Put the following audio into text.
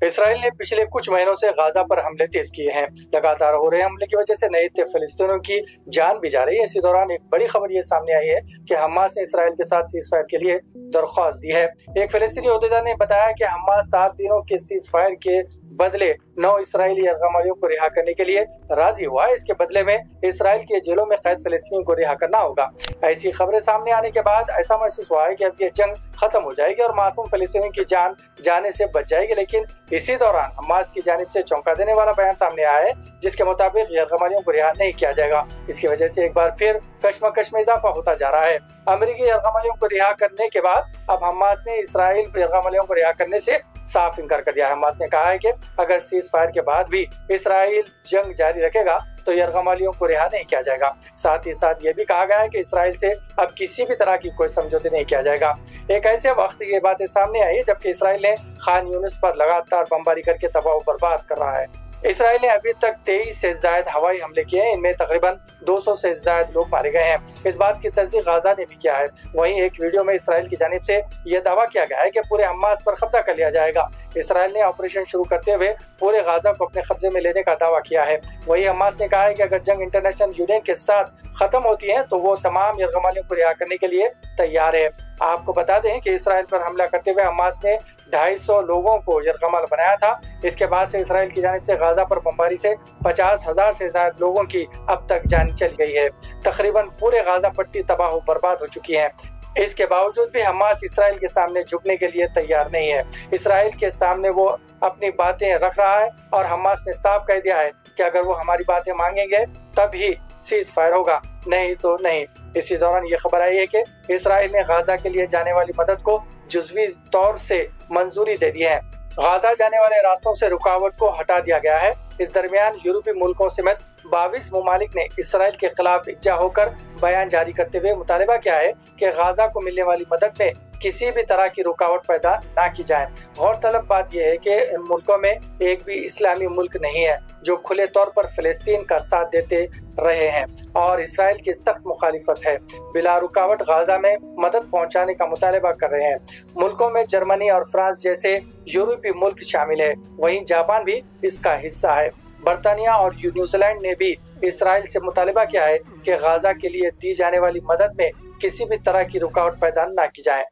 اسرائیل نے پچھلے کچھ مہینوں سے غزہ پر حملے تیز کیے ہیں۔ لگاتار ہو رہے حملے کی وجہ سے نئے فلسطینیوں کی جان بھی جا رہی ہے۔ اسی دوران ایک بڑی خبر یہ سامنے آئی ہے کہ حماس نے اسرائیل کے ساتھ سیز فائر کے لیے درخواست دی ہے۔ ایک فلسطینی عہدیدار نے بتایا کہ حماس 7 دنوں کے سیز فائر کے بدلے 9 اسرائیلی یرغمالیوں کو رہا کرنے کے لیے راضی ہوا ہے۔ اس کے بدلے میں اسرائیل کے جیلوں میں قید فلسطینیوں کو رہا کرنا ہوگا۔ ایسی خبریں سامنے آنے کے بعد ایسا محسوس ہوا ہے کہ اب یہ جنگ ختم ہو جائے گی اور معصوم فلسطینیوں کی جان جانے سے بچ جائے گی، لیکن اسی دوران حماس کی جانب سے چونکا دینے والا بیان سامنے آیا ہے جس کے مطابق یرغمالیوں کو رہا نہیں کیا جائے گا۔ اس کی وجہ سے ایک بار پھر کشمکش میں اضافہ ہوتا جا رہا ہے۔ امریکی یرغمالیوں کو رہا کرنے کے بعد اب حماس نے اسرائیل یرغمالیوں کو رہا کرنے سے صاف انکار کر دیا ہے۔ حماس نے کہا ہے کہ اگر سیز فائر کے بعد بھی اسرائیل جنگ جاری رکھے گا تو یرغمالیوں کو رہا نہیں کیا جائے گا۔ ساتھ ہی ساتھ یہ بھی کہا گیا ہے کہ اسرائیل سے اب کسی بھی طرح کی کوئی سمجھوتے نہیں کیا جائے گا۔ ایک ایسے وقت یہ باتیں سامنے آئی جبکہ اسرائیل نے خان یونس پر لگاتار بمباری کر کے تباہ و برباد کر رہا ہے۔ اسرائیل نے ابھی تک 23 سے زائد ہوائی حملے کیے ہیں، ان میں تقریباً 200 سے زائد لوگ مارے گئے ہیں۔ اس بات کی تصدیق غزہ نے بھی کیا ہے۔ وہیں ایک ویڈیو میں اسرائیل کی جانب سے یہ دعویٰ کیا گیا ہے کہ پورے حماس پر قبضہ کر لیا جائے گا۔ اسرائیل نے آپریشن شروع کرتے ہوئے پورے غزہ کو اپنے قبضے میں لینے کا دعویٰ کیا ہے۔ وہیں حماس نے کہا ہے کہ اگر جنگ انٹرنیشنل یونین کے ساتھ ختم ہوتی ہے تو وہ تمام یرغمالیوں کو رہا کرنے کے لیے تیار ہے۔ آپ کو بتا دیں کہ اسرائیل پر حملہ کرتے ہوئے حماس نے 250 لوگوں کو یرغمال بنایا تھا۔ اس کے بعد سے اسرائیل کی جانب سے غزہ پر بمباری سے 50,000 سے زائد لوگوں کی اب تک جان چلی گئی ہے۔ تقریباً پورے غزہ پٹی تباہ و برباد ہو چکی ہے۔ اس کے باوجود بھی حماس اسرائیل کے سامنے جھکنے کے لیے تیار نہیں ہے۔ اسرائیل کے سامنے وہ اپنی باتیں رکھ رہا ہے اور حماس نے صاف کہہ دیا ہے کہ اگر وہ ہماری باتیں مانگیں گے تب ہی سیز فائر ہوگا، نہیں تو نہیں۔ اسی دوران یہ خبر آئی ہے کہ اسرائیل نے غزہ کے لیے جانے والی مدد کو جزوی طور سے منظوری دے دی ہے۔ غزہ جانے والے راستوں سے رکاوٹ کو ہٹا دیا گیا ہے۔ اس درمیان یورپی ملکوں سمیت 22 ممالک نے اسرائیل کے خلاف یکجا ہو کر بیان جاری کرتے ہوئے مطالبہ کیا ہے کہ غزہ کو ملنے والی مدد میں کسی بھی طرح کی رکاوٹ پیدا نہ کی جائے۔ غور طلب بات یہ ہے کہ ان ملکوں میں ایک بھی اسلامی ملک نہیں ہے جو کھلے طور پر فلسطین کا ساتھ دیتے رہے ہیں اور اسرائیل کی سخت مخالفت ہے۔ بلا رکاوٹ غزہ میں مدد پہنچانے کا مطالبہ کر رہے ہیں۔ ملکوں میں جرمنی اور فرانس جیسے یورپی ملک شامل ہے، وہیں جاپان بھی اس کا حصہ ہے۔ برطانیہ اور نیوزی لینڈ نے بھی اسرائیل سے مطالبہ کیا ہے کہ غزہ کے لیے دی جانے والی مدد میں کسی بھی طرح کی رکاوٹ پیدا نہ کی جائے۔